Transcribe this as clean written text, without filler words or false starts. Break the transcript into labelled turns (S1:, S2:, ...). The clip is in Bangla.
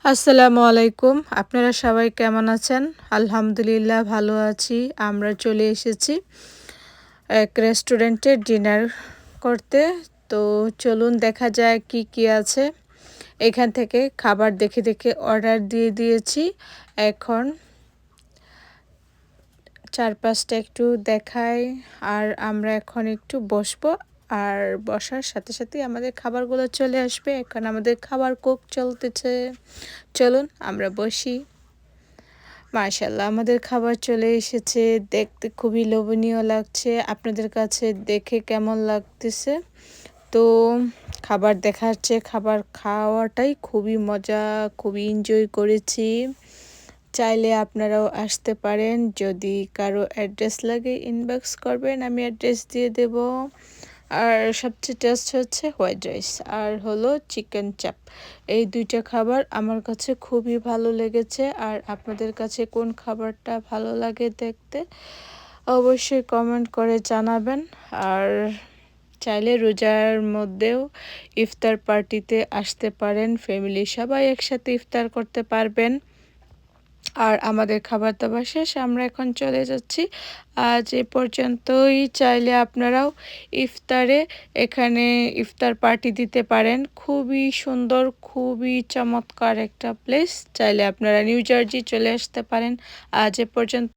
S1: আসসালামু আলাইকুম। আপনারা সবাই কেমন আছেন? আলহামদুলিল্লাহ ভালো আছি। আমরা চলে এসেছি এক রেস্টুরেন্টে ডিনার করতে। তো চলুন দেখা যায় কি, কি আছে। এখান থেকে খাবার দেখে অর্ডার দিয়ে দিয়েছি। এখন চারপাশটা একটু দেখাই আর আমরা এখন একটু বসবো। আর বসার সাথে আমাদের খাবারগুলো চলে আসবে। এখন আমাদের খাবার কুক চলতেছে। চলুন আমরা বসি। মাশাআল্লাহ আমাদের খাবার চলে এসেছে। দেখতে খুবই লোভনীয় লাগছে। আপনাদের কাছে দেখে কেমন লাগতেছে? তো খাবার দেখার চেয়ে খাবার খাওয়াটাই খুবই মজা, খুবই এনজয় করেছি। চাইলে আপনারাও আসতে পারেন। যদি কারো অ্যাড্রেস লাগে ইনবক্স করবেন, আমি অ্যাড্রেস দিয়ে দেব। আর সবচেয়ে টেস্ট হচ্ছে হোয়াইট রাইস আর হলো চিকেন চাপ। এই ২টা খাবার আমার কাছে খুবই ভালো লেগেছে। আর আপনাদের কাছে কোন খাবারটা ভালো লাগে দেখতে অবশ্যই কমেন্ট করে জানাবেন। আর চাইলে রোজার মধ্যেও ইফতার পার্টিতে আসতে পারেন। ফ্যামিলি সবাই একসাথে ইফতার করতে পারবেন। আর আমাদের খাবার-দাবার শেষ। আমরা এখন চলে যাচ্ছি। আজ এ পর্যন্তই। চাইলে আপনারাও ইফতারে এখানে ইফতার পার্টি দিতে পারেন। খুবই সুন্দর, খুবই চমৎকার একটা প্লেস। চাইলে আপনারা নিউ জার্সি চলে আসতে পারেন। আজ এ পর্যন্ত।